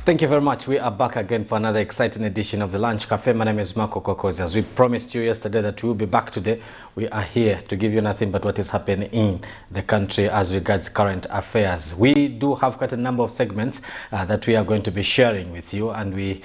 Thank you very much. We are back again for another exciting edition of the Lunch Cafe. My name is Marco Kokozi. As we promised you yesterday that we will be back today, we are here to give you nothing but what is happening in the country as regards current affairs. We do have quite a number of segments that we are going to be sharing with you, and we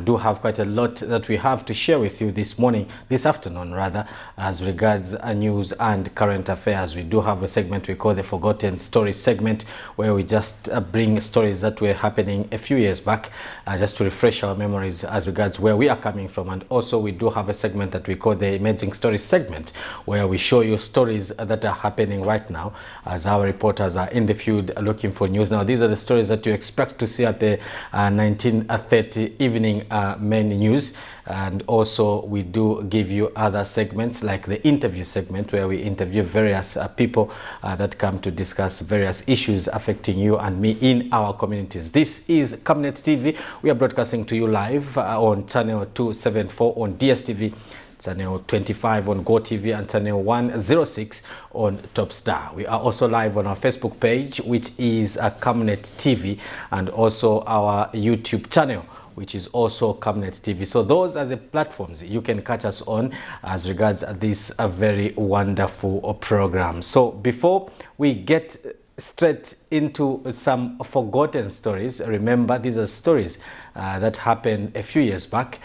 do have quite a lot that we have to share with you this afternoon rather, as regards news and current affairs. We do have a segment we call the Forgotten Stories segment, where we just bring stories that were happening a few years back, just to refresh our memories as regards where we are coming from. And also we do have a segment that we call the Emerging Stories segment, where we show you stories that are happening right now as our reporters are in the field looking for news. Now, these are the stories that you expect to see at the 19:30 evening main news. And also we do give you other segments like the interview segment, where we interview various people that come to discuss various issues affecting you and me in our communities. This is Camnet TV. We are broadcasting to you live on channel 274 on DSTV, channel 25 on GoTV, and channel 106 on Topstar. We are also live on our Facebook page, which is Camnet TV, and also our YouTube channel, which is also Camnet TV. So those are the platforms you can catch us on as regards this very wonderful program. So before we get straight into some forgotten stories, remember these are stories that happened a few years back.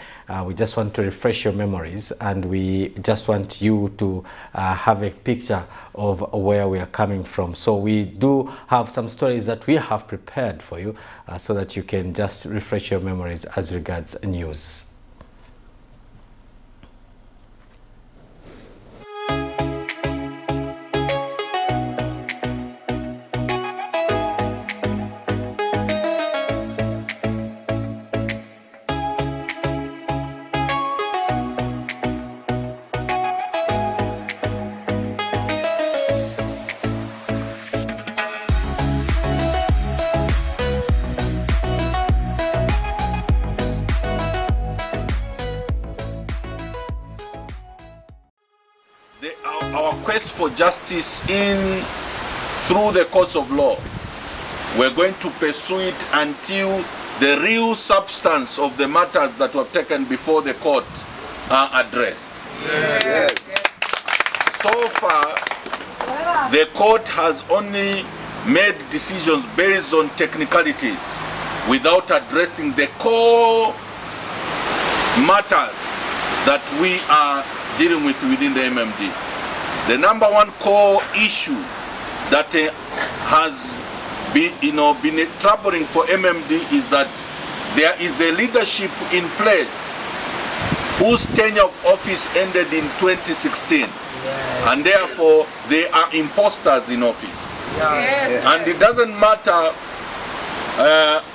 We just want to refresh your memories, and we just want you to have a picture of where we are coming from. So we do have some stories that we have prepared for you so that you can just refresh your memories as regards news. Our quest for justice through the courts of law, we're going to pursue it until the real substance of the matters that were taken before the court are addressed. Yes. So far, the court has only made decisions based on technicalities without addressing the core matters that we are dealing with within the MMD. The number one core issue that has been troubling for MMD is that there is a leadership in place whose tenure of office ended in 2016, and therefore they are imposters in office. And it doesn't matter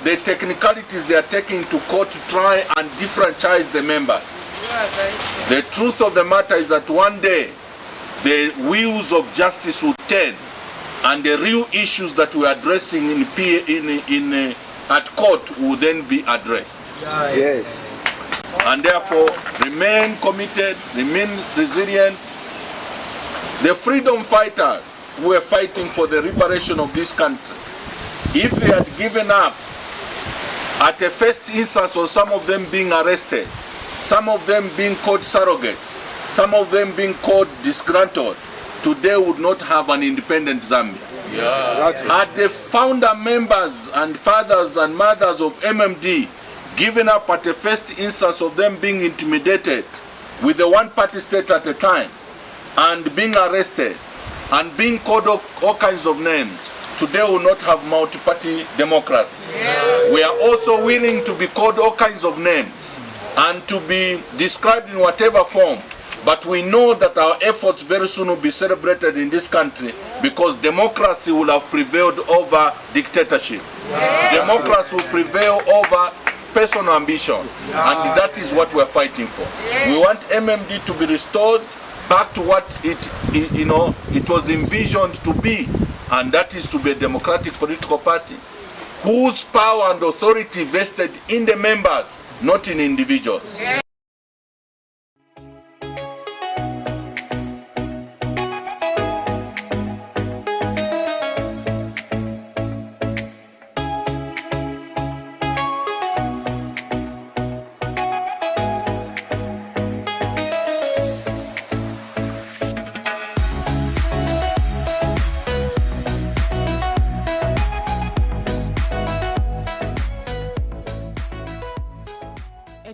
the technicalities they are taking to court to try and differentiate the members. The truth of the matter is that one day the wheels of justice will turn, and the real issues that we are addressing at court will then be addressed. Yes. And therefore, remain committed, remain resilient. The freedom fighters who were fighting for the liberation of this country, if they had given up at a first instance of some of them being arrested, some of them being called surrogates, some of them being called disgruntled, today would not have an independent Zambia. Had the founder members and fathers and mothers of MMD given up at the first instance of them being intimidated with the one-party state at a time, and being arrested and being called all kinds of names, today will not have multi-party democracy. We are also willing to be called all kinds of names and to be described in whatever form, but we know that our efforts very soon will be celebrated in this country, because democracy will have prevailed over dictatorship. Democracy will prevail over personal ambition, and that is what we are fighting for. We want MMD to be restored back to what it was envisioned to be, and that is to be a democratic political party whose power and authority vested in the members, not in individuals.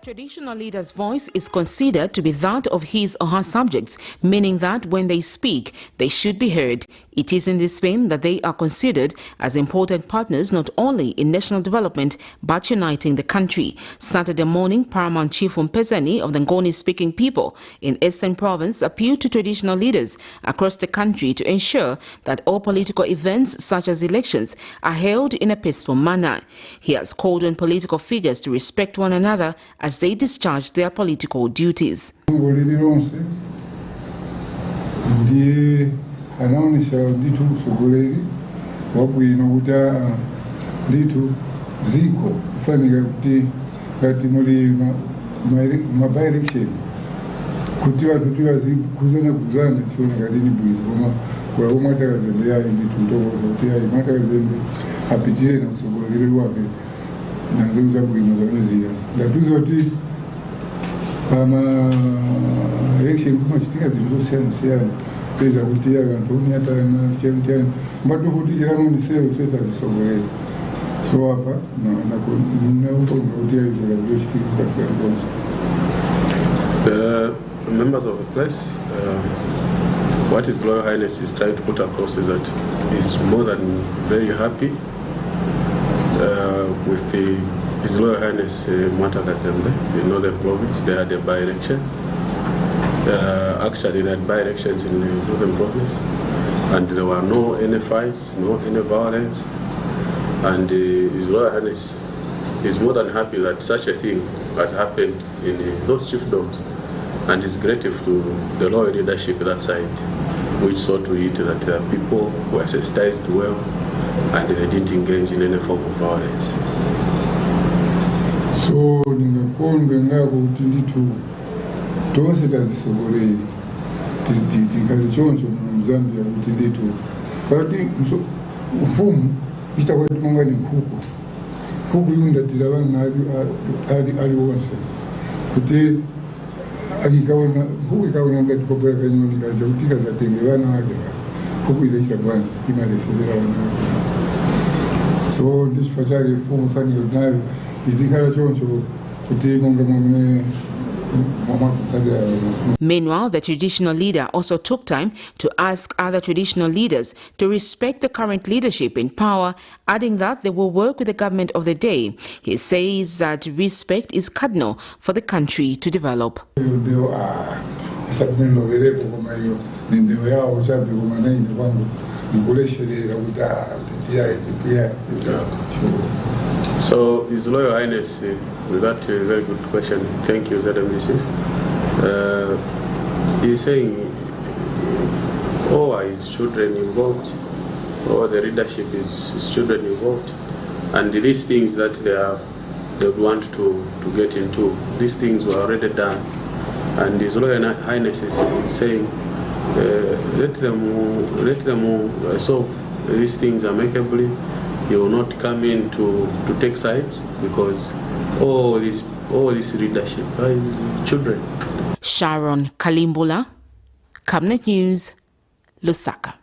Traditional leader's voice is considered to be that of his or her subjects, meaning that when they speak, they should be heard. It is in this vein that they are considered as important partners not only in national development but uniting the country. Saturday morning, Paramount Chief Mpezani of the Ngoni-speaking people in Eastern Province appealed to traditional leaders across the country to ensure that all political events such as elections are held in a peaceful manner. He has called on political figures to respect one another as they discharge their political duties. Election kumachitika zvinhu zvosiyana-siyana peza kuti vantu vomuyatana chemutiyani mbatofutikira muniseo setazisogorera so apa nautonga kuti yaizvora kutochitika katikati konse. Members of the press, what His Royal Highness is trying to put across is that he's more than very happy with His Royal Highness Mwata Kazembe, the Northern Province. They had a by-election. Actually, they had by-elections in the Northern Province, and there were no any fights, no any violence. And His Royal Highness is more than happy that such a thing has happened in those chiefdoms, and is grateful to the loyal leadership that side, which saw to it that people were sensitized well and they didn't engage in any form of violence. So ndingakonga ngako kuti nditu tose tazisogorei tikati choncho muzambia kuti nditu pati mfumu ichitakwati manga ni nkhuku yundatira vanhu ali wonse kuti nkhuku ikaona ngati kopera kanyoni kacha kuti ikazatenge vana vake nkhuku ilechita bwanje imaleserera vana vake. So ndichifukwa chake mfumu fanire nayo izikhala choncho kuti monga momwe. Meanwhile, the traditional leader also took time to ask other traditional leaders to respect the current leadership in power, adding that they will work with the government of the day. He says that respect is cardinal for the country to develop. So, His Royal Highness, with that very good question, thank you, ZMDC. He's saying all are his children involved, or the leadership is his children involved, and these things that they want to get into, these things were already done, and His Royal Highness is saying let them solve these things amicably. He will not come in to take sides because all this leadership are his children. Sharon Kalimbula, Camnet News, Lusaka.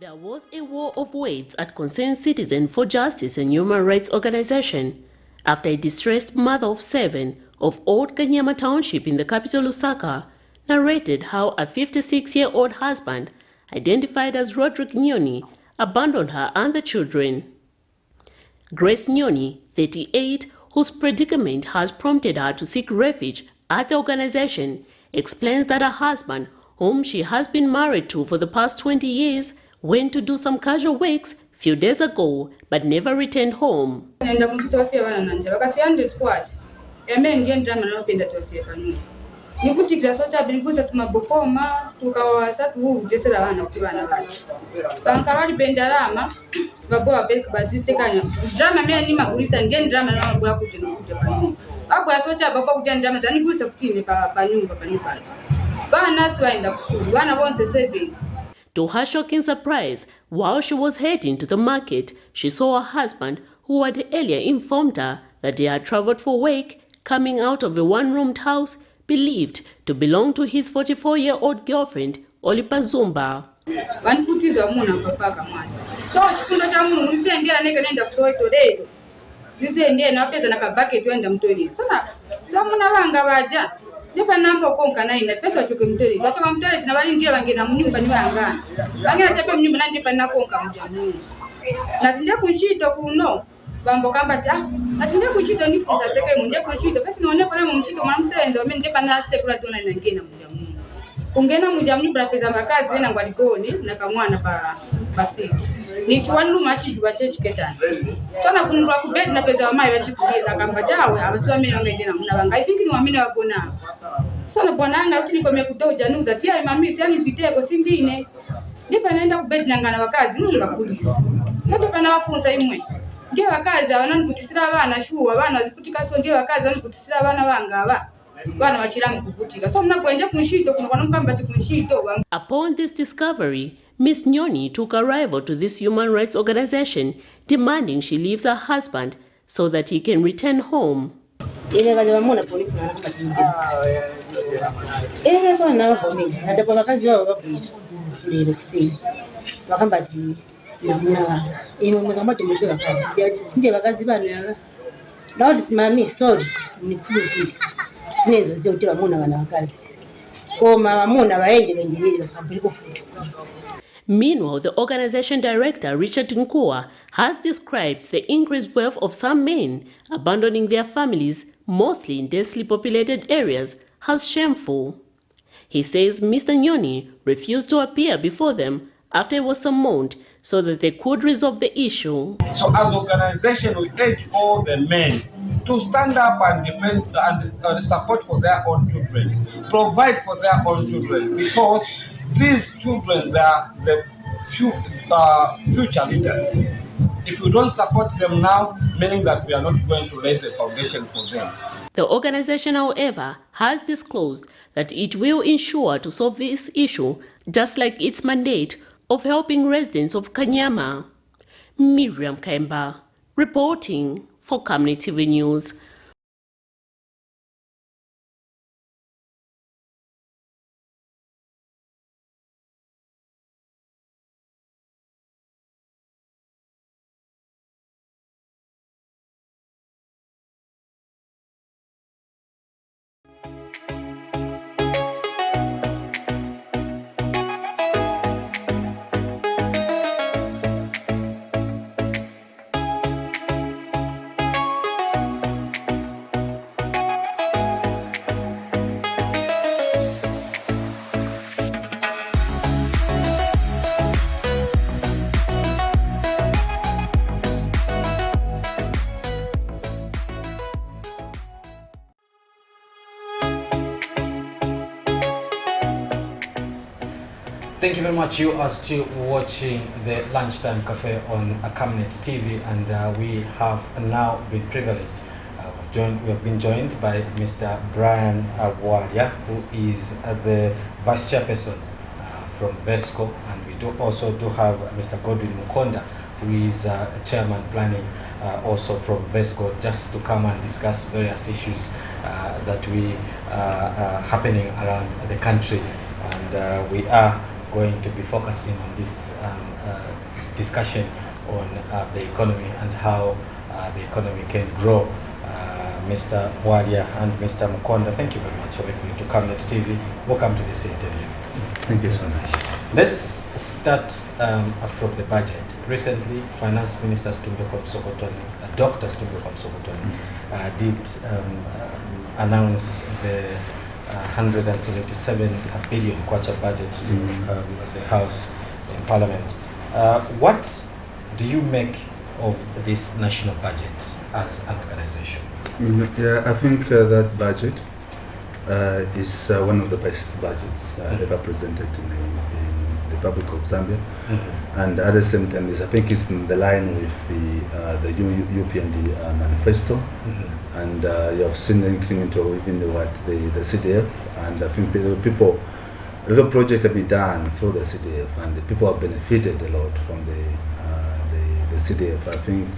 There was a war of words at Concerned Citizen for Justice and Human Rights Organization after a distressed mother of 7 of Old Kanyama Township in the capital Lusaka narrated how a 56-year-old husband, identified as Roderick Nyoni, abandoned her and the children. Grace Nyoni, 38, whose predicament has prompted her to seek refuge at the organization, explains that her husband, whom she has been married to for the past 20 years, went to do some casual works few days ago but never returned home. nikutikira socha bilikuza tumabokoma tukawasa tujesera abana kuti bana bacu bankabali bendarama babo babeka bazitekanya drama mimi ni magulisa ngeni drama na magula kuti nokuja pano babo asocha babo kuja drama zani kulisa kuti ne pa nyumba bana sibaenda kusukulu bana bonse 7. To her shocking surprise, while she was heading to the market, she saw her husband, who had earlier informed her that he had traveled for work, coming out of a one-roomed house believed to belong to his 44-year-old girlfriend, Olipa Zumba. Vanikutizwa muna papaka mwanza. So chifundo cha munhu nisendera neke nenda kutoitorero. Nisendera napedza nakabucket wenda mutoilet. So muna vanga vaja. Nepa namba konka naina pesa wachoke mutoilet. Wachoka mutoilet na vali ndiye vangena munyumba ni vangana. Vangena chape munyumba na ndiye na konka mjamu. Natinde kunshito kuno. Bambo kamba ta. Natinde kunshito nifunza teke munde kunshito. Pesa nione pale munshito mwanamsenzo mimi ndiye na sekula tona inangena mjamu. Kungena mujamu brapeza makazi wena ngwaligoni na kamwana pa city ni chiwandu machijwa chechiketana sana kunulwa kubedi na peza wamai wachikulira kamba tawe abasiwa mimi ngende na muna banga I think ni wamine wagona sana bwananga uti nikome kutoja nuza tia mami siani viteko sindine ndipa naenda kubedi nangana wakazi nunga kulisa sasa pana wafunza imwe nge wakazi abanani kutisira abana shuwa abana zikutika so nge wakazi abanani kutisira abana banga Upon this discovery, Miss Nyoni took a rival to this human rights organization, demanding she leaves her husband so that he can return home. Meanwhile, the organization director, Richard Nkua, has described the increased wealth of some men abandoning their families, mostly in densely populated areas, as shameful. He says Mr. Nyoni refused to appear before them after he was summoned so that they could resolve the issue. So as an organization, we urge all the men to stand up and defend and support for their own children, provide for their own children, because these children, they are the future leaders. If we don't support them now, meaning that we are not going to lay the foundation for them. The organization, however, has disclosed that it will ensure to solve this issue, just like its mandate of helping residents of Kanyama. Miriam Kemba, reporting for Camnet TV News. Thank you very much. You are still watching the Lunchtime Cafe on Camnet TV, and we have now been privileged. We have been joined by Mr. Brian Walia, who is the Vice Chairperson from VESCO, and we also have Mr. Godwin Mukonda, who is Chairman Planning also from VESCO, just to come and discuss various issues that we happening around the country. And we are going to be focusing on this discussion on the economy and how the economy can grow. Mr. Walia and Mr. Mukonda, thank you very much for agreeing to Camnet TV. Welcome to this interview. Thank you so much. Let's start from the budget. Recently, Finance Minister Stumbeko Msokotwane, Dr. Stumbeko Msokotwane, did announce the 177 billion kwacha budget to the House in Parliament. What do you make of this national budget as an organization? Yeah, I think that budget is one of the best budgets ever presented in the Republic of Zambia. And at the same time, I think it's in the line with the UPND manifesto. And you have seen the increment of even the CDF, and I think a lot of projects have been done through the CDF, and the people have benefited a lot from the CDF. I think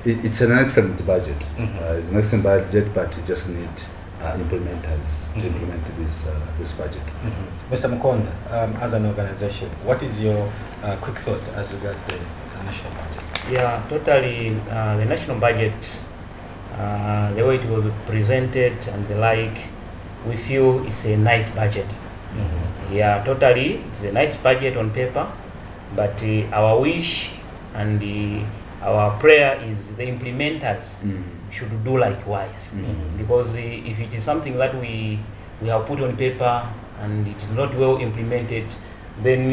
it's an excellent budget. It's an excellent budget, but it just needs implementers to implement this budget. Mr. Mukonda, as an organization, what is your quick thought as regards the national budget? Yeah, totally. The national budget, the way it was presented and the like, we feel it's a nice budget. Yeah, totally. It's a nice budget on paper, but our wish and our prayer is the implementers should do likewise. Because if it is something that we have put on paper and it is not well implemented, then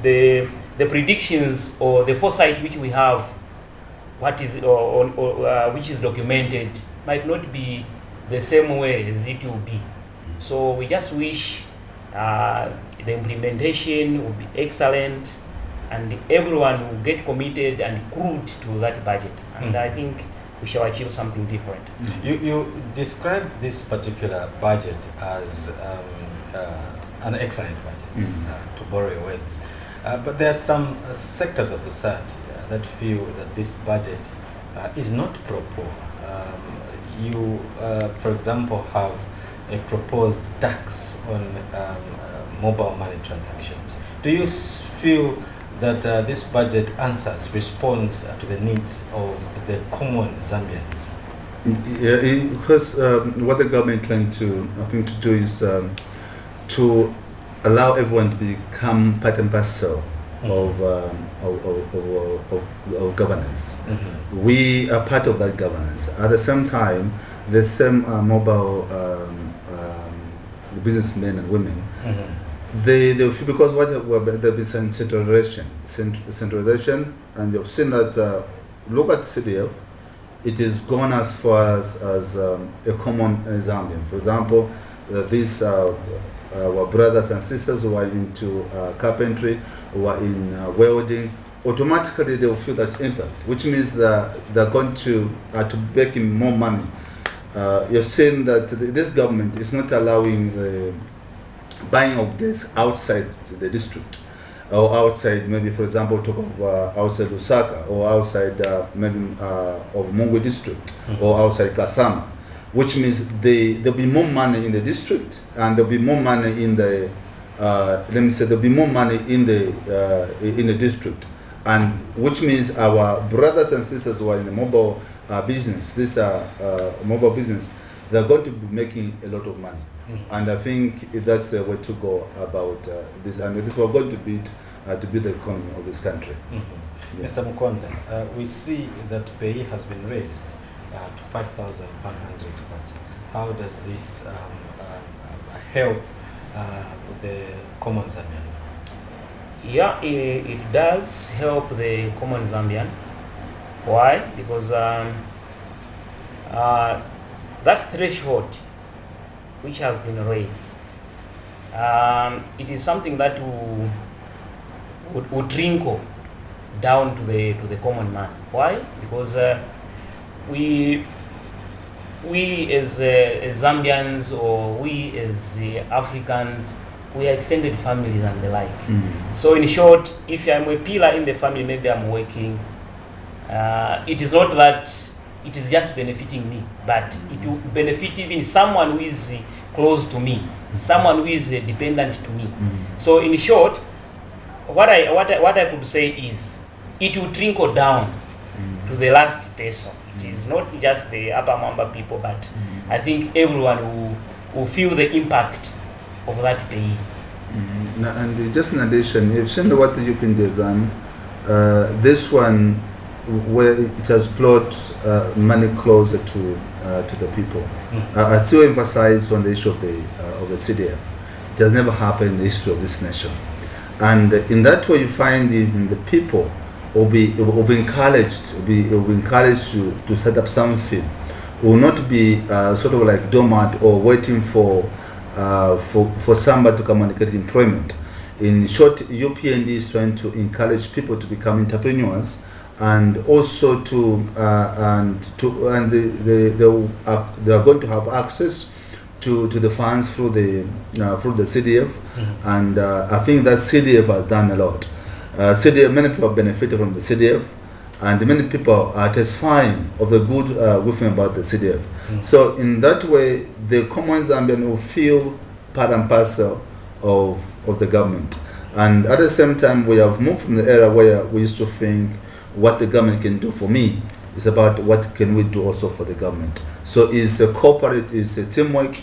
the predictions or the foresight which we have, what is which is documented, might not be the same way as it will be. So we just wish the implementation will be excellent and everyone will get committed and glued to that budget. And I think we shall achieve something different. You described this particular budget as an excellent budget, to borrow your words. But there are some sectors of society that feel that this budget is not proper. You, for example, have a proposed tax on mobile money transactions. Do you feel that this budget responds to the needs of the common Zambians? Yeah, because what the government trying to, I think, to do is to allow everyone to become part and parcel of governance. We are part of that governance. At the same time, the same mobile businessmen and women, they feel, because there be centralization, and you've seen that. Look at CDF; it is gone as far as a common Zambian. For example, these our brothers and sisters who are into carpentry, who are in welding, automatically they will feel that impact, which means that they're going to make in more money. You're saying that this government is not allowing the buying of this outside the district, or outside, maybe, for example, talk of outside Lusaka, or outside maybe of Mungwe district, or outside Kasama, which means there'll be more money in the district, and there'll be more money in the let me say there'll be more money in the district, and which means our brothers and sisters who are in the mobile business, this mobile business, they're going to be making a lot of money. And I think that's a way to go about this, and this we're going to build the economy of this country. Yeah. Mr. Mukonda, we see that pay has been raised to 5,100 kwacha. How does this help the common Zambian? Yeah, it does help the common Zambian. Why? Because that threshold which has been raised, it is something that would trickle down to the common man. Why? Because we as Zambians, or we as Africans, we are extended families and the like. So in short, if I'm a pillar in the family, maybe I'm working, it is not that it is just benefiting me, but it will benefit even someone who is close to me, someone who is dependent to me. So in short, what I could say is, it will trickle down to the last person. It is not just the upper member people, but I think everyone will feel the impact of that pay. And just in addition, you've seen what the UPND has done. This one, where it has brought money closer to the people. I still emphasize on the issue of the CDF. It has never happened in the history of this nation, and in that way, you find even the people will be encouraged, to set up something. Will not be sort of like dormant or waiting for for somebody to come and get employment. In short, UPND is trying to encourage people to become entrepreneurs, and also they are going to have access to the funds through the CDF, and I think that CDF has done a lot. CDF, many people have benefited from the CDF, and many people are testifying of the good thing about the CDF. So in that way, the common Zambian will feel part and parcel of the government. And at the same time, we have moved from the era where we used to think what the government can do for me. It's about what can we do also for the government. So it's a corporate, it's a teamwork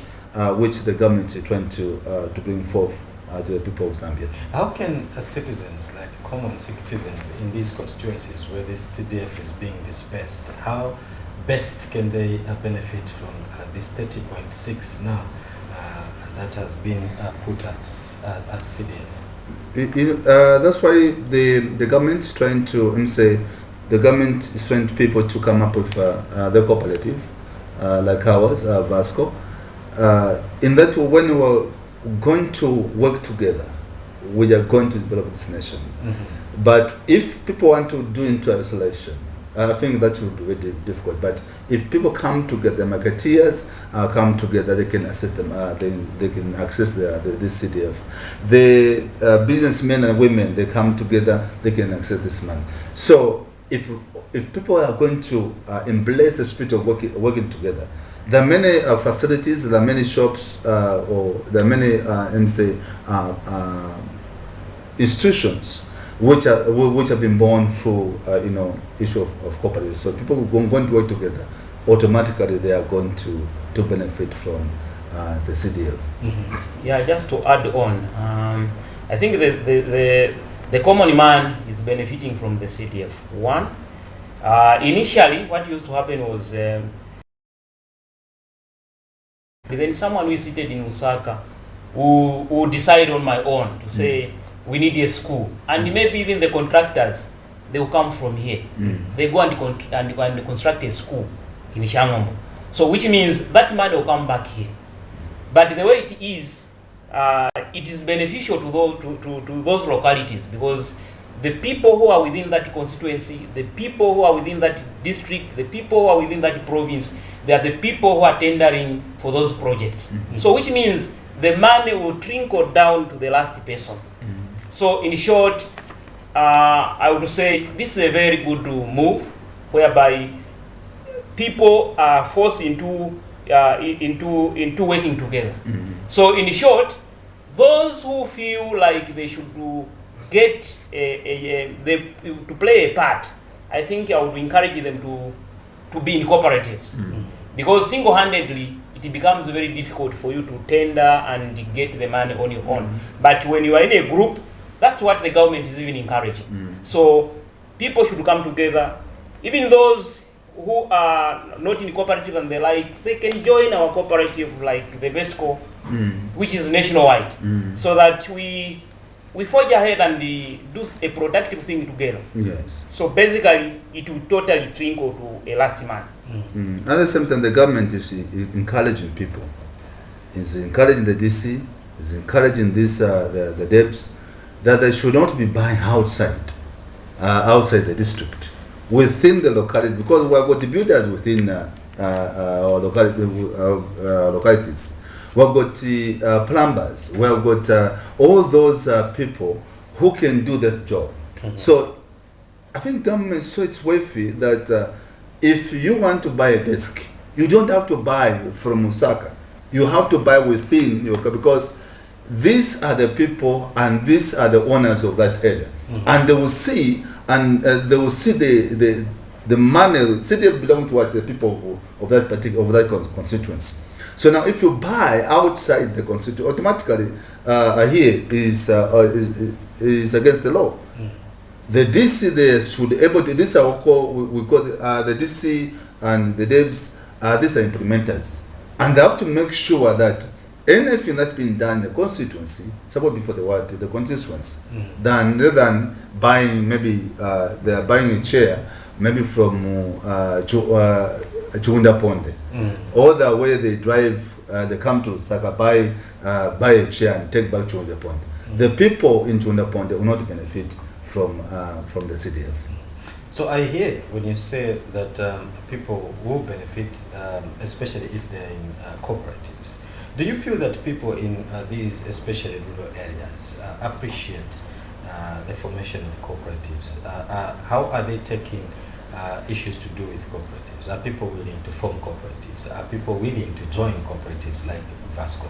which the government is trying to bring forth to the people of Zambia. How can citizens, like common citizens in these constituencies where this CDF is being dispersed, how best can they benefit from this 30.6 now that has been put as CDF? That's why the government is trying to, the government is trying to people to come up with the cooperative, like ours, Vasco. In that, when we are going to work together, we are going to develop this nation. But if people want to do into isolation, I think that will be very difficult. But if people come together, marketeers come together, they can access them. They can access the CDF. The businessmen and women, they come together, they can access this money. So if people are going to embrace the spirit of working together, there are many facilities, there are many shops, or there are many institutions which have been born through issue of cooperation. So people who are going to work together, automatically they are going to benefit from the CDF. Yeah, just to add on, I think the common man is benefiting from the CDF. One, initially what used to happen was then someone who is seated in Lusaka who decide on my own to say we need a school, and maybe even the contractors, they will come from here. They go and construct a school in Shangombo. So which means that money will come back here. But the way it is beneficial to those localities, because the people who are within that constituency, the people who are within that district, the people who are within that province, they are the people who are tendering for those projects. So which means the money will trickle down to the last person. So in short, I would say this is a very good move, whereby people are forced into working together. So in short, those who feel like they should get to play a part, I think I would encourage them to be in cooperatives, because single-handedly it becomes very difficult for you to tender and get the money on your own. But when you are in a group, that's what the government is even encouraging. So people should come together. Even those who are not in cooperative and they can join our cooperative like the VESCO, which is nationwide, so that we forge ahead and do a productive thing together. Yes. So basically, it will totally trickle to a last man. At the same time, the government is encouraging people. It's encouraging the DC, it's encouraging the debts, that they should not be buying outside the district, within the locality, because we have got the builders within our localities. We have got plumbers, we have got all those people who can do that job. So I think government saw it's worthy that if you want to buy a desk, you don't have to buy from Osaka. You have to buy within your, because these are the people and these are the owners of that area, and they will see the money. CDF belong to what the people of that particular constituency. So now, if you buy outside the constituency, automatically here is against the law. The DC they should able to. This we call the DC and the DEBs. These are implementers, and they have to make sure that anything that's been done in the constituency, supposed before the constituency, rather than buying, maybe they are buying a chair, maybe from Chunda Ponde, or the way they drive they come to Lusaka, buy a chair and take back to Chunda Pond. The people in Chunda Pond will not benefit from the CDF. So I hear when you say that people will benefit, especially if they're in cooperatives. Do you feel that people in these, especially rural areas, appreciate the formation of cooperatives? How are they taking issues to do with cooperatives? Are people willing to form cooperatives? Are people willing to join cooperatives like Vasco?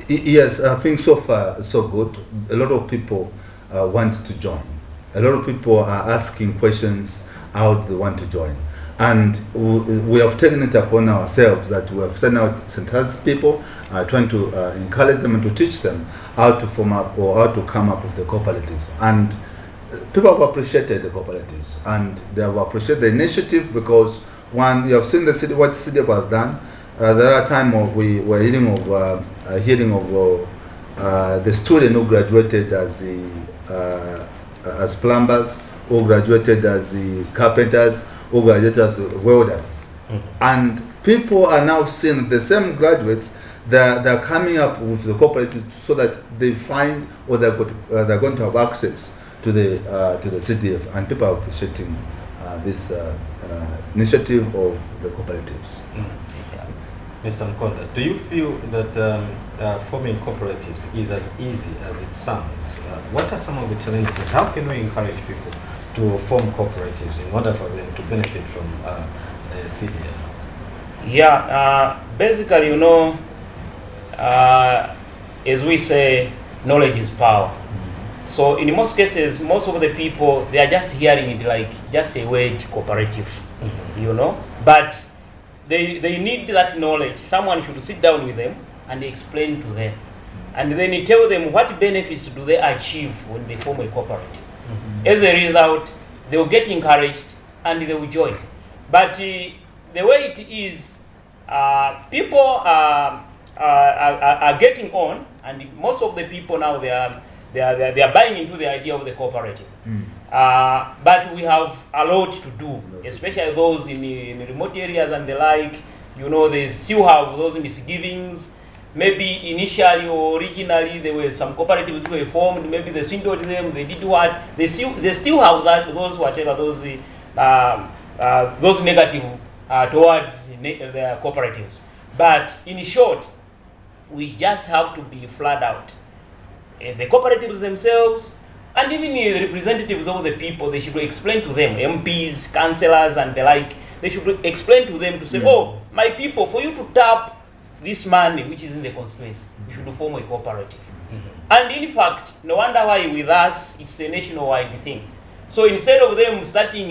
Yes, I think so far so good. A lot of people want to join. A lot of people are asking questions how they want to join. And we have taken it upon ourselves that we have sent out sensitized people, trying to encourage them and to teach them how to form up or how to come up with the cooperative. And people have appreciated the cooperatives, and they have appreciated the initiative because, one, you have seen the city, what CDF has done. The other time we were hearing of the student who graduated as plumbers, who graduated as the carpenters, who graduated as welders. And people are now seeing the same graduates, they're coming up with the cooperatives so that they find or they're going to have access to the CDF, and people are appreciating this initiative of the cooperatives. Mr. Mkonda, do you feel that forming cooperatives is as easy as it sounds? What are some of the challenges, and how can we encourage people to form cooperatives in order for them to benefit from the CDF? Yeah, basically, as we say, knowledge is power. So in most cases, most of the people, they are just hearing it like just a word, cooperative, but they need that knowledge. Someone should sit down with them and explain to them. And then you tell them what benefits do they achieve when they form a cooperative. As a result, they will get encouraged and they will join. But the way it is, people are getting on, and most of the people now, they are buying into the idea of the cooperative. But we have a lot to do, especially those in the remote areas and the like. They still have those misgivings. Maybe initially or originally there were some cooperatives who were formed. Maybe they swindled them. They did what? They still have those negative towards their cooperatives. But in short, we just have to be flat out. The cooperatives themselves, and even the representatives of the people, they should explain to them, MPs, councillors, and the like, they should explain to them to say, oh, my people, for you to tap this money which is in the constituency, you should form a cooperative. And in fact, no wonder why with us, it's a nationwide thing. So instead of them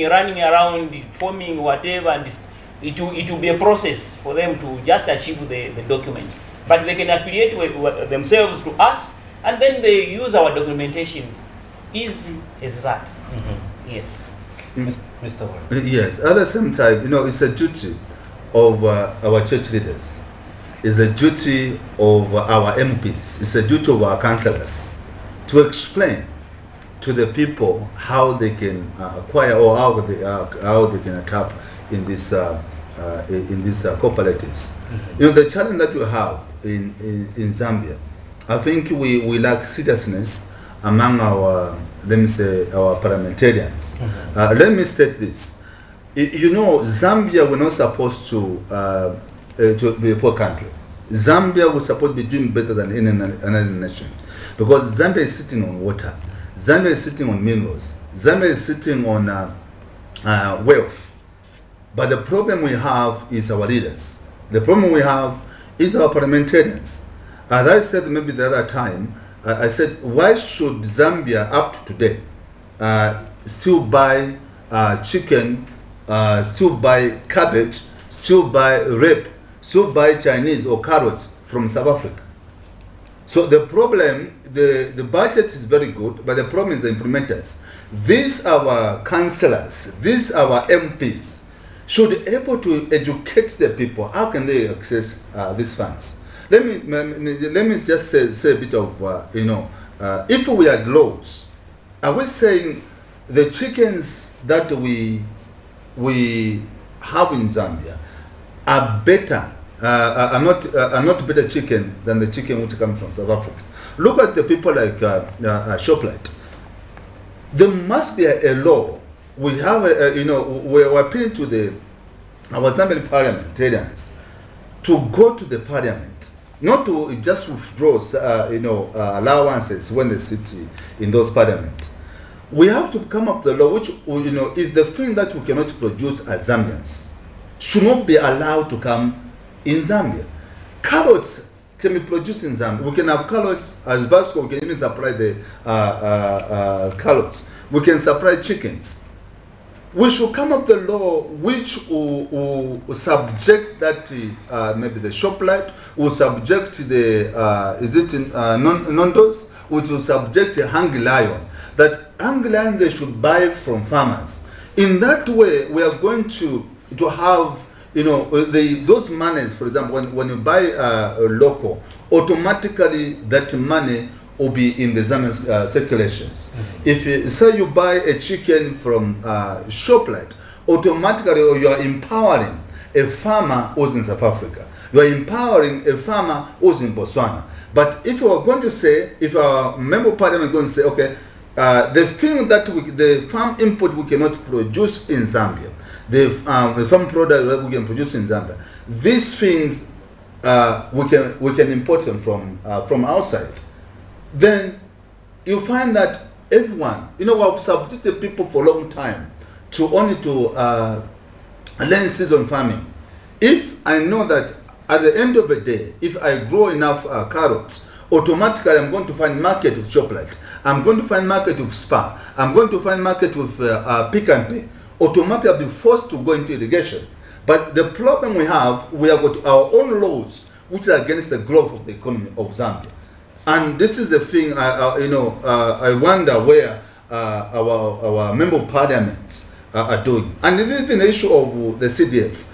running around, forming whatever, and it will be a process for them to just achieve the document. But they can affiliate with themselves to us, and then they use our documentation. Easy as that. Yes. Mr. Ward. Yes. At the same time, it's a duty of our church leaders. It's a duty of our MPs. It's a duty of our councillors to explain to the people how they can acquire or how they can tap in these cooperatives. The challenge that we have in Zambia, I think we lack seriousness among our, let me say, our parliamentarians. Let me state this. Zambia, we're not supposed to be a poor country. Zambia was supposed to be doing better than any another nation, because Zambia is sitting on water, Zambia is sitting on minerals, Zambia is sitting on wealth. But the problem we have is our leaders. The problem we have is our parliamentarians. As I said maybe the other time, I said, why should Zambia up to today still buy chicken, still buy cabbage, still buy rape, still buy Chinese or carrots from South Africa? So the problem, the budget is very good, but the problem is the implementers. These are our councillors, these are our MPs, should be able to educate the people. How can they access these funds? Let me just say a bit of, if we had laws, are we saying the chickens that we have in Zambia are better are not better chicken than the chicken which comes from South Africa. Look at the people like Shoprite. There must be a law. We have we're appealing to our Zambian parliamentarians to go to the parliament, not to just withdraw allowances when they sit in those parliaments. We have to come up with a law which, if the thing that we cannot produce as Zambians should not be allowed to come in Zambia. Carrots can be produced in Zambia. We can have carrots as Vasco. We can even supply the carrots. We can supply chickens. We should come up with a law which will subject that maybe the Shoprite will subject the Nondos, which will subject a Hungry Lion. That Hungry Lion they should buy from farmers. In that way, we are going to have those monies. For example, when you buy a local, automatically that money will be in the Zambian circulations. If you say you buy a chicken from Shoprite, automatically you are empowering a farmer who's in South Africa. You are empowering a farmer who's in Botswana. But if you are going to say, if our member of parliament is going to say, okay, the thing that the farm input we cannot produce in Zambia, the farm product we can produce in Zambia, these things we can import them from outside. Then you find that everyone, we've subjected people for a long time to learn season farming. If I know that at the end of the day, if I grow enough carrots, automatically I'm going to find market with Shoprite. I'm going to find market with Spar. I'm going to find market with Pick and Pay. Automatically I'll be forced to go into irrigation. But the problem we have got our own laws which are against the growth of the economy of Zambia. And this is the thing, I wonder where our member of parliaments are doing. And it is the issue of the CDF.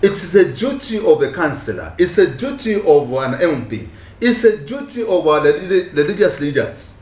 It's the duty of a councillor. It's a duty of an MP. It's a duty of our religious leaders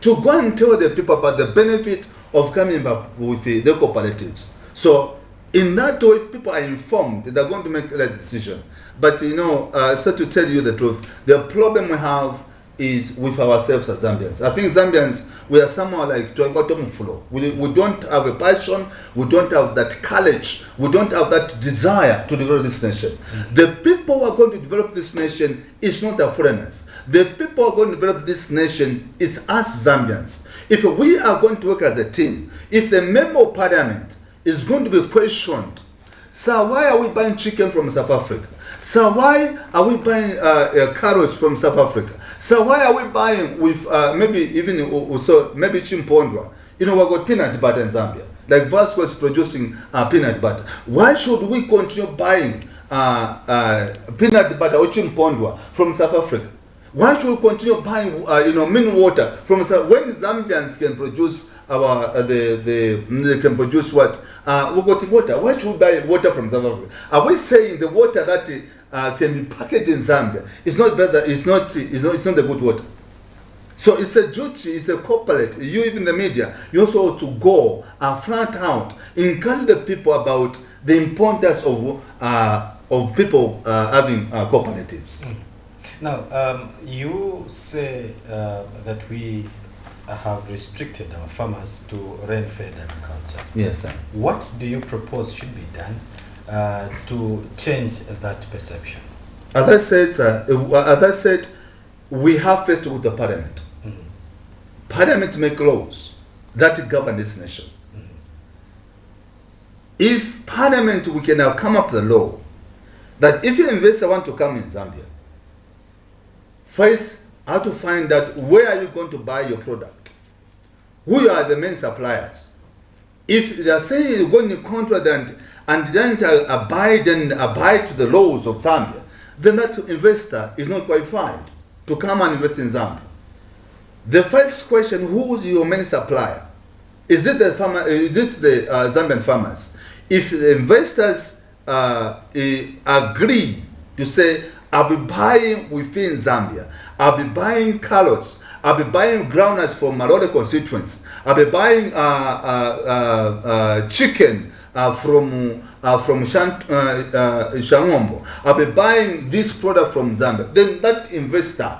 to go and tell the people about the benefit of coming up with the cooperatives. So in that way, if people are informed, they're going to make a decision. But so to tell you the truth, the problem we have is with ourselves as Zambians. I think Zambians, we are somehow like to a bottom floor. We don't have a passion, we don't have that courage, we don't have that desire to develop this nation. The people who are going to develop this nation is not the foreigners. The people who are going to develop this nation is us Zambians. If we are going to work as a team, if the member of parliament is going to be questioned, so why are we buying chicken from South Africa? So why are we buying carrots from South Africa? So why are we buying with maybe chimpondwa? We've got peanut butter in Zambia. Like Vasco is producing peanut butter. Why should we continue buying peanut butter or chimpondwa from South Africa? Why should we continue buying mineral water from South Africa when Zambians can produce they can produce what? We got water. Why should we buy water from South Africa? Are we saying the water that can be packaged in Zambia is not better? It's not the good water. So it's a duty. It's a corporate. You, even the media, you also have to go flat out, encourage the people about the importance of people having cooperatives. Now, you say that we have restricted our farmers to rain-fed agriculture. Yes, sir. What do you propose should be done to change that perception? As I said, we have first to go to Parliament. Mm-hmm. Parliament make laws that govern this nation. Mm-hmm. If Parliament, we can now come up with a law that if an investor want to come in Zambia, first, how to find out where are you going to buy your product? Who are the main suppliers? If they are saying you're going to contract and then abide to the laws of Zambia, then that investor is not qualified to come and invest in Zambia. The first question, who is your main supplier? Is it the farmer? Is it the Zambian farmers? If the investors agree to say, I'll be buying within Zambia, I'll be buying carrots, I'll be buying groundnuts from Malole constituents, I'll be buying chicken from Shangombo, I'll be buying this product from Zambia, then that investor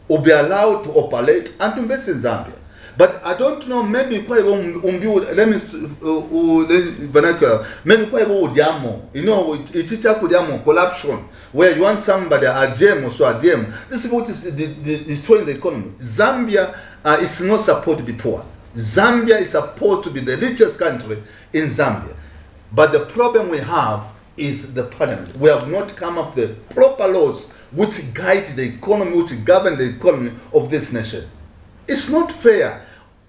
will be allowed to operate and to invest in Zambia. But I don't know, maybe quite let me vernacular, maybe quite yamo. You know, it's corruption, where you want somebody a gem or so a gem. This is what is destroying the economy. Zambia is not supposed to be poor. Zambia is supposed to be the richest country in Zambia. But the problem we have is the parliament. We have not come up with the proper laws which guide the economy, which govern the economy of this nation. It's not fair.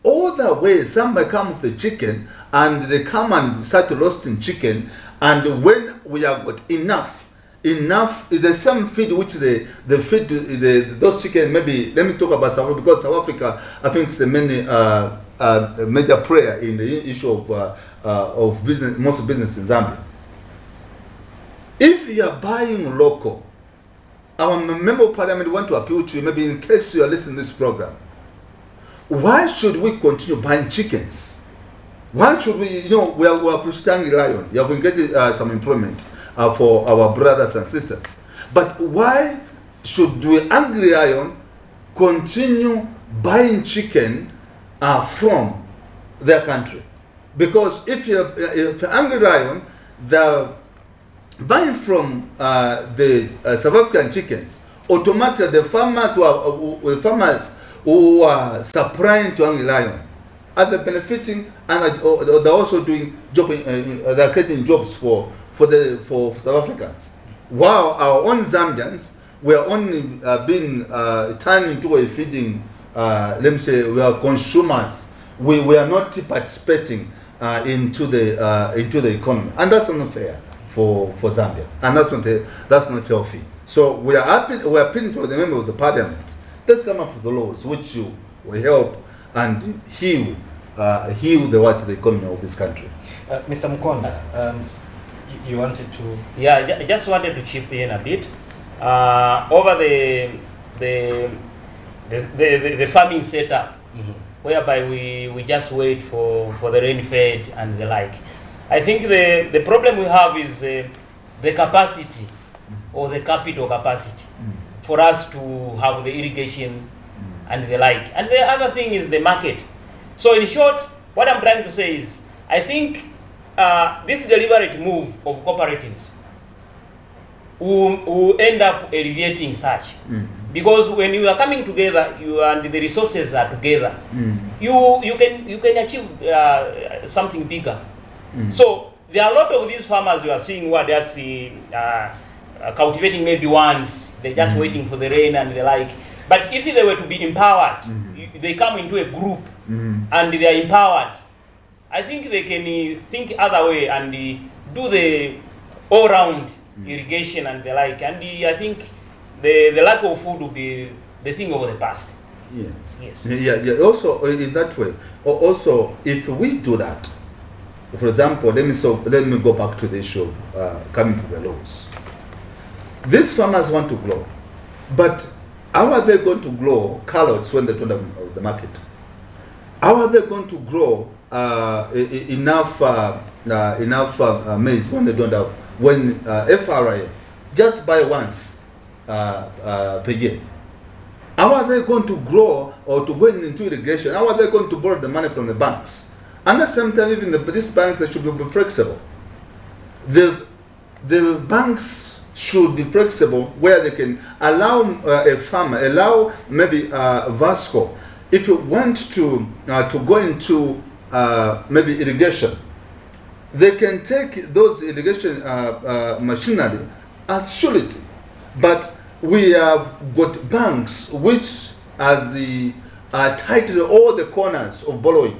All the way, somebody come with the chicken and they come and start roasting chicken, and when we have got enough is the same feed which they feed those chicken. Maybe let me talk about South Africa, because South Africa, I think, is the major player in the issue of business, most business in Zambia. If you are buying local, our member of parliament want to appeal to you, maybe in case you are listening to this program. Why should we continue buying chickens? Why should we, we are pushing lion. You have been getting some employment for our brothers and sisters. But why should the Angry Lion continue buying chicken from their country? Because if you're Angry Lion, they're buying from the South African chickens, automatically the farmers who are supplying to Angry Lion are they benefiting, and they're also doing job. They're creating jobs for South Africans. While our own Zambians were only being turned into a feeding. Let me say we are consumers. We are not participating into the economy, and that's not fair for Zambia, and that's not healthy. So we are appealing to the member of the parliament. Let's come up with the laws which will help and heal the economy of this country. Mr. Mukonda, you wanted to? Yeah, I just wanted to chip in a bit over the farming setup, whereby we just wait for the rain fed and the like. I think the problem we have is the capacity or the capital capacity for us to have the irrigation and the like. And the other thing is the market. So in short, what I'm trying to say is, I think this deliberate move of cooperatives will end up alleviating such. Because when you are coming together, you and the resources are together, you can achieve something bigger. So there are a lot of these farmers you are seeing who are just cultivating maybe once. They're just waiting for the rain and the like. But if they were to be empowered, they come into a group and they are empowered, I think they can think other way and do the all-round irrigation and the like. And I think the lack of food will be the thing of the past. Yes. Yes. Yeah. Also, in that way, also, if we do that, for example, let me go back to the issue of coming to the laws. These farmers want to grow, but how are they going to grow carrots when they don't have the market? How are they going to grow enough maize when they don't have, when FRA just buy once per year? How are they going to grow or to go into irrigation? How are they going to borrow the money from the banks? And at the same time, even these banks, they should be flexible. The banks should be flexible where they can allow a farmer, allow maybe Vasco, if you want to go into maybe irrigation, they can take those irrigation machinery as surety. But we have got banks which are tightened all the corners of borrowing.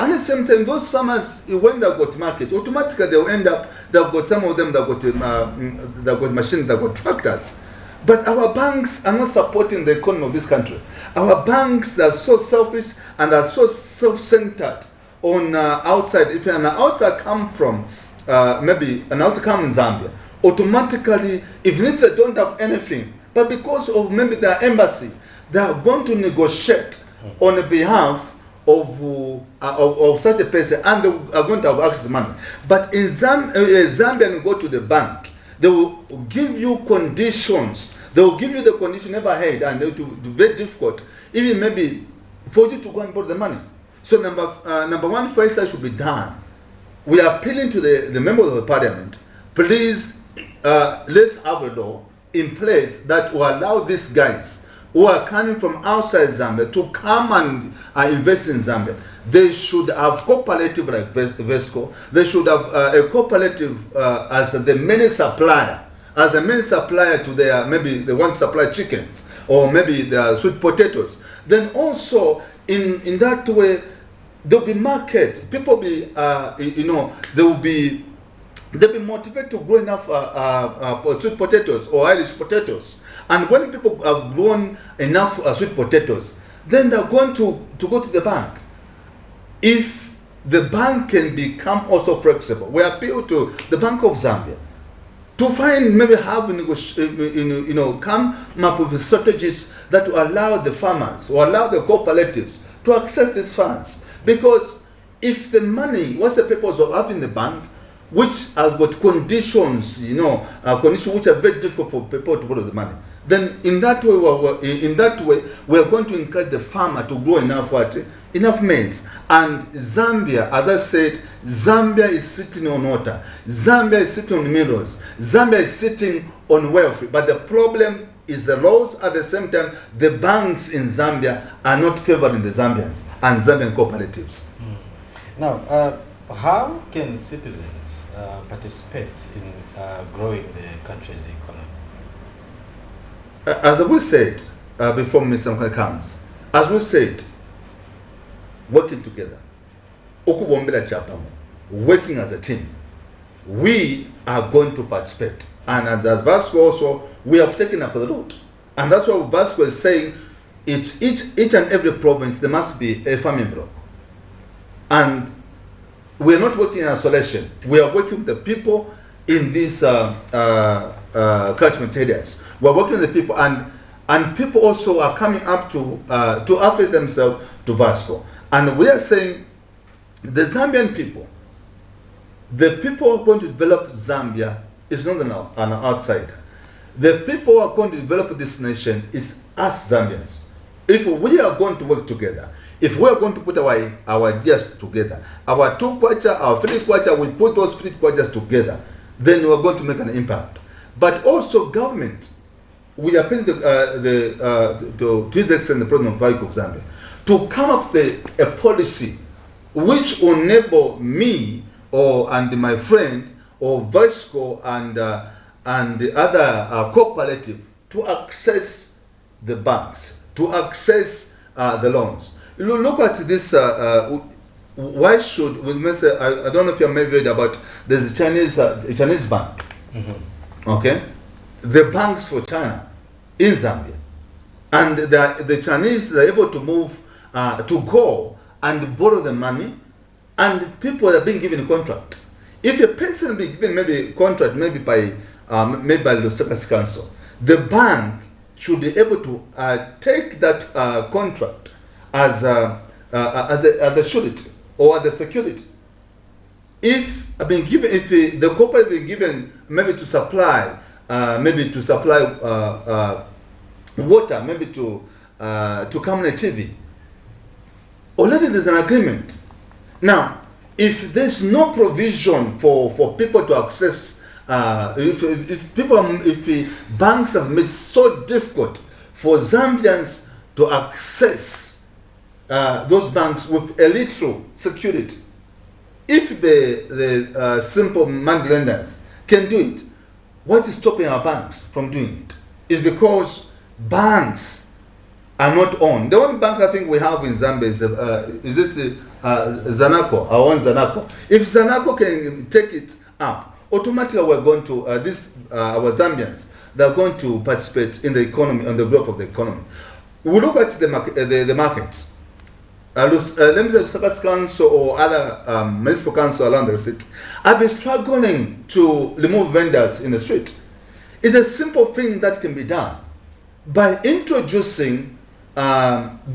And at the same time, those farmers, when they've got market, automatically they'll end up, they've got some of them that got machines, they've got tractors. But our banks are not supporting the economy of this country. Our banks are so selfish and are so self-centered on outside. If an outside come from, maybe an outside come in Zambia, automatically, even if they don't have anything, but because of maybe their embassy, they are going to negotiate on the behalf of such a person, and they are going to have access to money. But in Zambia, you go to the bank, they will give you conditions. They will give you the condition never had, and it will be very difficult, even maybe for you to go and borrow the money. So number one, first that should be done. We are appealing to the members of the parliament. Please, let's have a law in place that will allow these guys who are coming from outside Zambia to come and invest in Zambia. They should have cooperative like Vesco. They should have a cooperative as the main supplier. As the main supplier to their, maybe they want to supply chickens or maybe the sweet potatoes. Then also in that way, there'll be market. People be, they'll be motivated to grow enough sweet potatoes or Irish potatoes. And when people have grown enough sweet potatoes, then they're going to go to the bank. If the bank can become also flexible, we appeal to the Bank of Zambia to find, maybe have, come up with strategies that will allow the farmers or allow the cooperatives to access these funds. Because if the money, what's the purpose of having the bank, which has got conditions, conditions which are very difficult for people to borrow the money? Then in that way, we are going to encourage the farmer to grow enough maize. And Zambia, as I said, Zambia is sitting on water. Zambia is sitting on minerals. Zambia is sitting on wealth. But the problem is the laws. At the same time, the banks in Zambia are not favoring the Zambians and Zambian cooperatives. Now, how can citizens participate in growing the country's economy? As we said before Mr. Mkwai comes, as we said, working together, working as a team, we are going to participate. And as Vasco also, we have taken up the road. And that's why Vasco is saying each and every province, there must be a farming block. And we are not working in isolation. We are working with the people in these catchment areas. We are working with the people, and people also are coming up to affiliate themselves to Vasco. And we are saying the Zambian people, the people who are going to develop Zambia is not an outsider. The people who are going to develop this nation is us Zambians. If we are going to work together, if we are going to put our ideas together, our two kwacha, our three kwacha, we put those three kwachas together, then we are going to make an impact. But also government, we appeal to His Excellency the President of Zambia to come up with a policy which will enable me and my friend or Vasco and the other cooperative to access the banks, to access the loans. Look at this. Why should we say? I don't know if you're maybe about there's a Chinese bank. Mm-hmm. Okay, the banks for China in Zambia, and the Chinese are able to move to go and borrow the money, and people are being given a contract. If a person be given maybe a contract, maybe by Lusaka's council, the bank should be able to take that contract as a surety or as a security. If the corporate been given maybe to supply water, maybe to Camnet TV, already there's an agreement. Now, if there's no provision for people to access, if banks have made so difficult for Zambians to access those banks with a little security, if the simple money lenders can do it, what is stopping our banks from doing it? Is because banks are not owned. The only bank I think we have in Zambia is Zanaco, our own Zanaco. If Zanaco can take it up, automatically we're going to our Zambians, they're going to participate in the economy, on the growth of the economy. We look at the markets. Let me say Lusaka's council or other municipal council around the city have been struggling to remove vendors in the street. It's a simple thing that can be done by introducing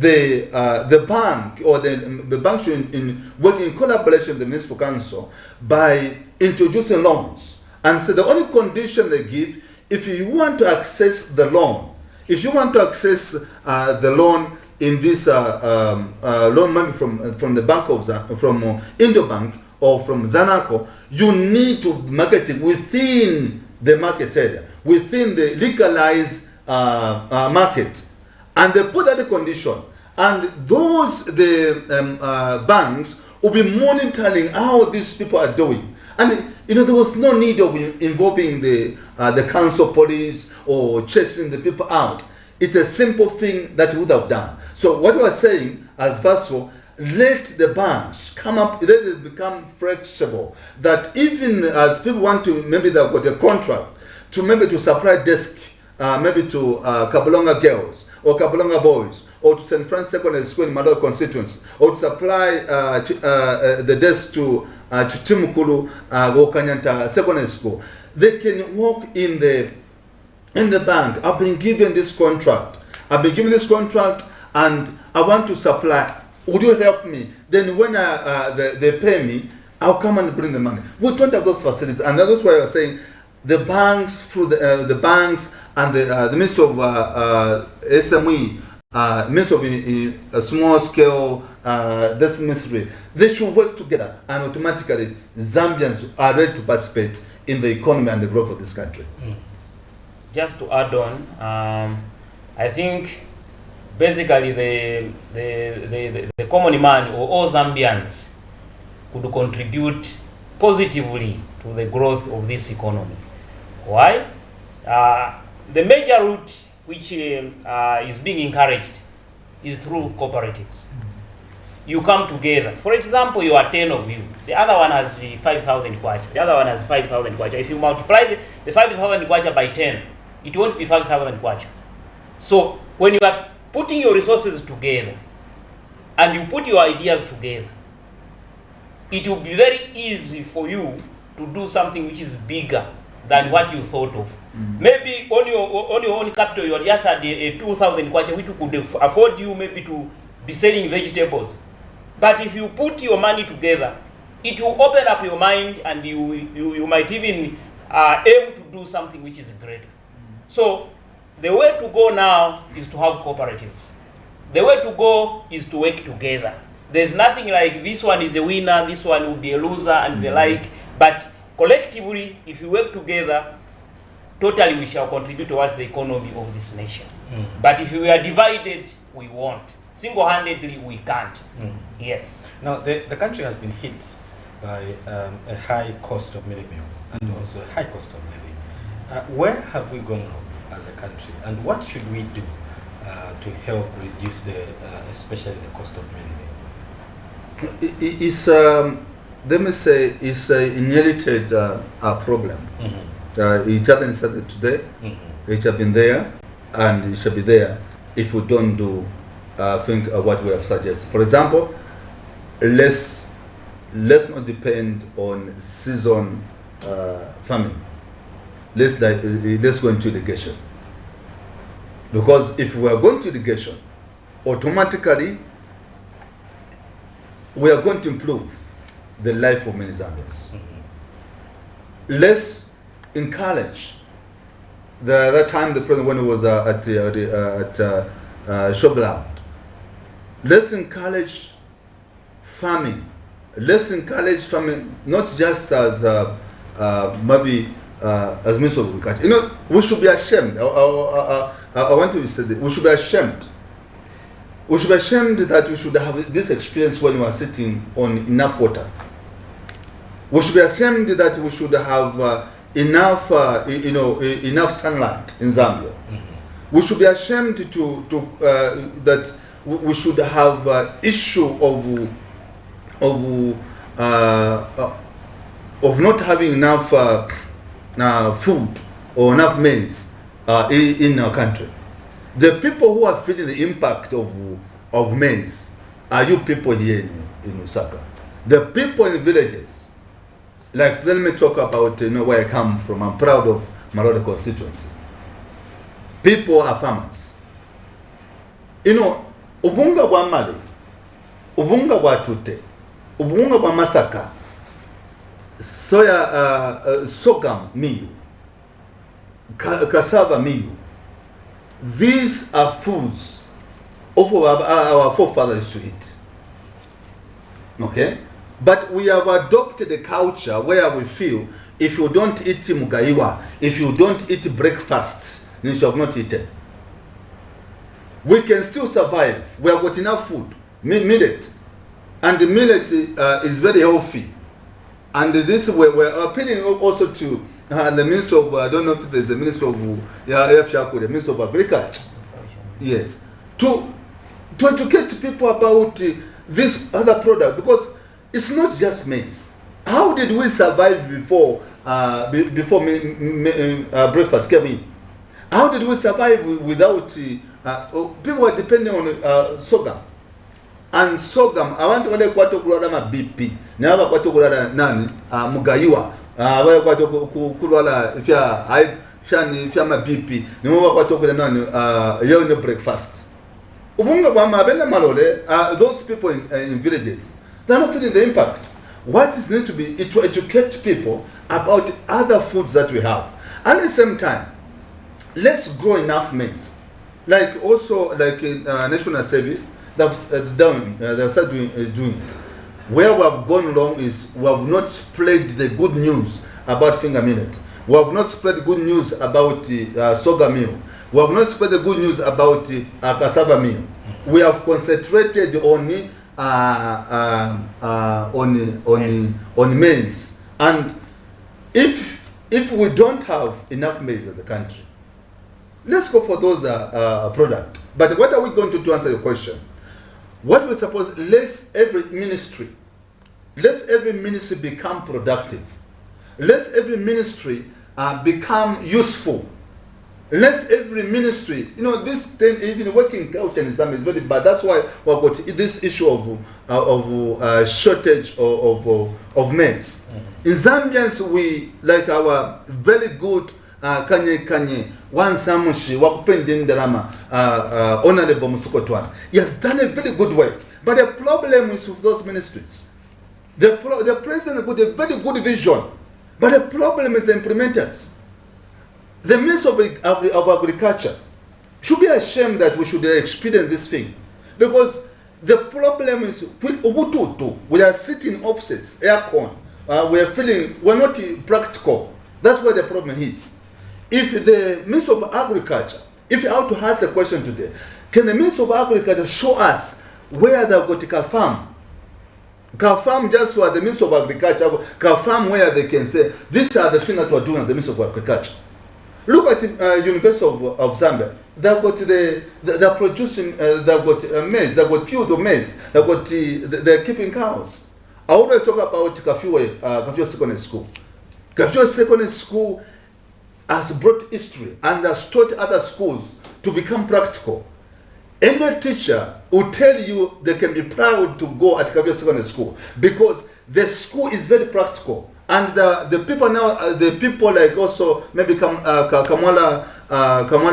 the bank or the bank should work in collaboration with the municipal council by introducing loans. And so the only condition they give, if you want to access the loan, if you want to access the loan in this loan money from the bank of from Indo Bank or from Zanaco, you need to market it within the market area, within the legalized market. And they put that condition, and the banks will be monitoring how these people are doing. And there was no need of involving the council police or chasing the people out. It's a simple thing that we would have done. So what we are saying, as first of all, let the banks come up, let it become flexible. That even as people want to, maybe they've got a contract to maybe to supply desk, maybe to Kabulonga girls or Kabulonga boys, or to St. Francis Secondary School in Malo constituency, or to supply the desk to Chitimukulu or Kanyanta Secondary School. They can work in the bank. I've been given this contract. And I want to supply. Would you help me? Then when they pay me, I'll come and bring the money. We don't have those facilities, and that's why I was saying the banks, through the banks and the Minister of SME, Minister of Small Scale, this ministry, they should work together, and automatically Zambians are ready to participate in the economy and the growth of this country. Just to add on, I think basically the common man or all Zambians could contribute positively to the growth of this economy. Why? The major route which is being encouraged is through cooperatives. You come together. For example, you are 10 of you. The other one has 5,000 kwacha. The other one has 5,000 kwacha. If you multiply the 5,000 kwacha by 10, it won't be 5,000 kwacha. So when you are putting your resources together and you put your ideas together, it will be very easy for you to do something which is bigger than what you thought of. Maybe on your own capital, you just had a 2,000 kwacha, which could afford you maybe to be selling vegetables. But if you put your money together, it will open up your mind, and you might even aim to do something which is greater. So the way to go now is to have cooperatives. The way to go is to work together. There's nothing like this one is a winner, this one will be a loser, and the like. But collectively, if we work together, totally we shall contribute towards the economy of this nation. But if we are divided, we won't. Single-handedly, we can't. Yes. Now, the country has been hit by a high cost of living and also a high cost of living. Where have we gone wrong as a country, and what should we do to help reduce especially the cost of living? It's let me say it's an inherited problem. It hasn't started today. It has been there, and it shall be there if we don't do think what we have suggested. For example, let's not depend on season farming. Let's go into irrigation, because if we are going to irrigation, automatically we are going to improve the life of many Zambians. Let's encourage. That time the president, when he was at showground, let's encourage farming. Let's encourage farming, not just as maybe as Minister of Agriculture. We should be ashamed. I want to say that we should be ashamed. We should be ashamed that we should have this experience when we are sitting on enough water. We should be ashamed that we should have enough, enough sunlight in Zambia. We should be ashamed that we should have issue of not having enough food or enough maize in our country. The people who are feeling the impact of maize are you people here in Lusaka. The people in the villages, like let me talk about where I come from. I'm proud of my constituency. People are farmers. obunga bwa male, obunga bwa tute, obunga bwa masaka, soya, sorghum meal, cassava meal. These are foods of our forefathers to eat. Okay? But we have adopted a culture where we feel if you don't eat mugaiwa, if you don't eat breakfast, then you have not eaten. We can still survive. We have got enough food, millet. And the millet is very healthy. And this we're appealing also to the Minister of, I don't know if there's a Minister of, the Minister of Agriculture. Yes. To educate people about this other product, because it's not just maize. How did we survive before breakfast came in? How did we survive without people were depending on sorghum? And sorghum, I want to know what to BP. Never what to nani mugaiwa. What to if you are shani if you are BP. Never what to nani you breakfast. Those people in villages, they're not feeling the impact. What is need to be to educate people about other foods that we have, and at the same time, let's grow enough maize. Like also like in national service, they've started doing it. Where we have gone wrong is we have not spread the good news about finger millet. We have not spread good news about sorghum meal. We have not spread the good news about cassava meal. We have concentrated on maize. And if we don't have enough maize in the country, let's go for those products. But what are we going to do to answer your question? What we suppose, let every ministry become productive. Let every ministry become useful. Let every ministry, this thing, even working culture in Zambia is very bad. That's why we've got this issue of shortage of maize. In Zambians, we like our very good kanye one samushi wakupending drama honorable Musukotwan. He has done a very good work, but the problem is with those ministries. The president got a very good vision, but the problem is the implementers. The Minister of Agriculture should be ashamed that we should experience this thing, because the problem is we are sitting opposites, aircon, we're not practical. That's where the problem is. If the Minister of Agriculture, if you have to ask the question today, can the Minister of Agriculture show us where they've got a farm? Farm just for the Minister of Agriculture, farm where they can say, these are the things that we're doing at the Minister of Agriculture. Look at the University of Zambia. They've got they're producing, they've got maize, they've got field of maize, they've got they're keeping cows. I always talk about Kafue Secondary School. Kafue Secondary School has brought history and has taught other schools to become practical. Any teacher will tell you they can be proud to go at Kafue Secondary School because the school is very practical. And the people now, the people like also maybe Kamwala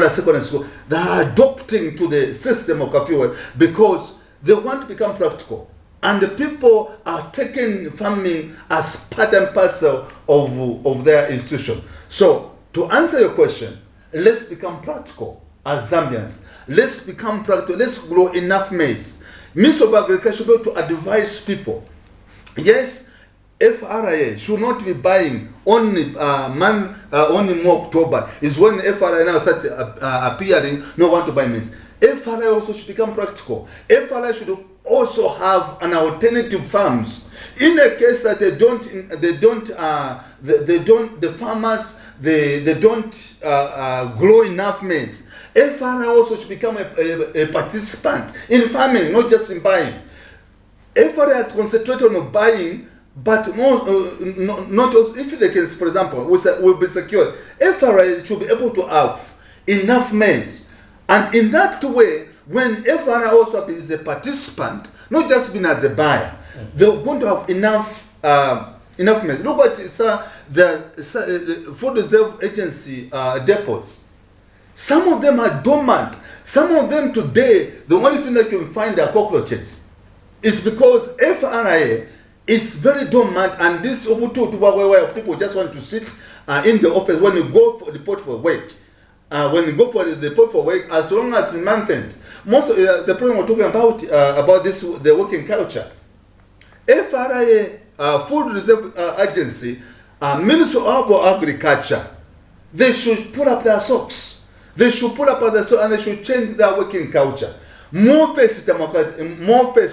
Secondary School, they are adopting to the system of Kafue because they want to become practical. And the people are taking farming as part and parcel of their institution. So, to answer your question, let's become practical as Zambians. Let's become practical. Let's grow enough maize. Minister of Agriculture should be able to advise people. Yes, FRA should not be buying only only more October is when FRA now start appearing. No one to buy maize. FRA also should become practical. FRA should also have an alternative farms in a case that the farmers don't grow enough maize. FRA also should become a participant in farming, not just in buying. FRA has concentrated on buying, but not also, if they can, for example, will be secured. FRA should be able to have enough maize, and in that way, when FRA also is a participant, not just being as a buyer, they're going to have enough maize. Look at the Food Reserve Agency depots. Some of them are dormant. Some of them today, the only thing that you can find are cockroaches. It's because FRA is very dormant, and this people just want to sit in the office when you go for report for work. When you go for the report for work, as long as it's month end. Most of the problem we're talking about this, the working culture. FRA, Food Reserve Agency, Ministry of Agriculture, they should put up their socks. They should put up their socks and they should change their working culture. More face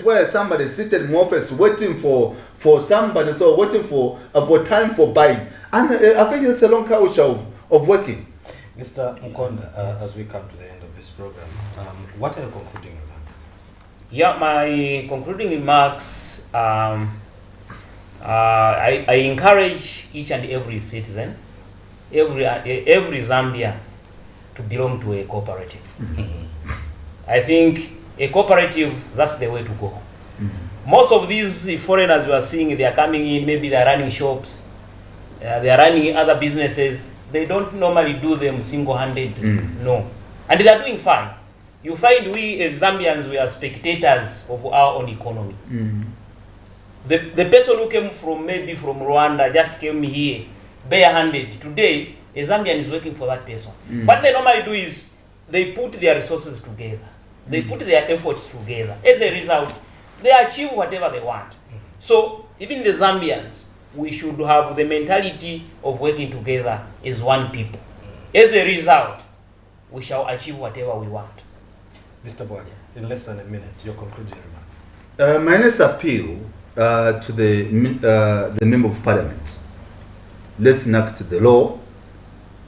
where somebody sitting more face waiting for somebody, so waiting for time for buying. And I think it's a long culture of working. Mr. Mukonda, as we come to the end of this program, what are your concluding remarks? Yeah, my concluding remarks, I encourage each and every citizen, every Zambian to belong to a cooperative. I think a cooperative, that's the way to go. Most of these foreigners we are seeing, they are coming in, maybe they are running shops, they are running other businesses. They don't normally do them single-handed, no. And they are doing fine. You find we as Zambians, we are spectators of our own economy. The person who came from, maybe from Rwanda, just came here, bare-handed. Today, a Zambian is working for that person. What they normally do is, they put their resources together. They put their efforts together. As a result, they achieve whatever they want. So, even the Zambians, we should have the mentality of working together as one people. As a result, we shall achieve whatever we want. Mr. Bwalya, in less than a minute, your concluding remarks. My next appeal to the Member of Parliament. Let's enact the law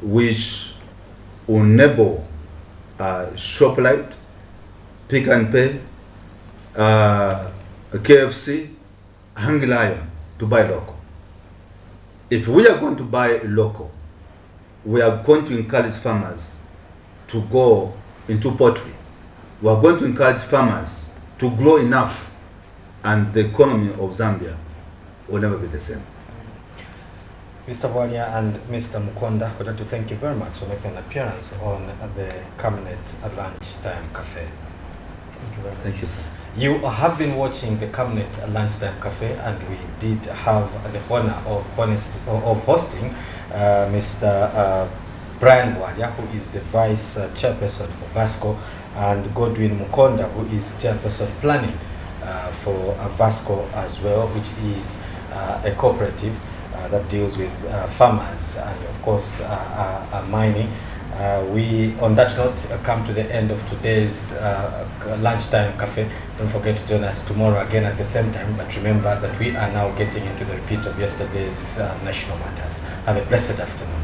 which will enable ShopLite, Pick and Pay, KFC, Hungry Lion to buy local. If we are going to buy local, we are going to encourage farmers to go into poultry. We are going to encourage farmers to grow enough, and the economy of Zambia will never be the same. Mr. Bwalya and Mr. Mukonda, we'd like to thank you very much for making an appearance on the Camnet Lunchtime Cafe. Thank you very much. Thank you, sir. You have been watching the Camnet Lunchtime Cafe, and we did have the honor of hosting Mr. Brian Bwalya, who is the Vice Chairperson for Vasco, and Godwin Mukonda, who is Chairperson Planning for Vasco as well, which is a cooperative that deals with farmers and, of course, mining. We, on that note, come to the end of today's Lunchtime Cafe. Don't forget to join us tomorrow again at the same time. But remember that we are now getting into the repeat of yesterday's National Matters. Have a blessed afternoon.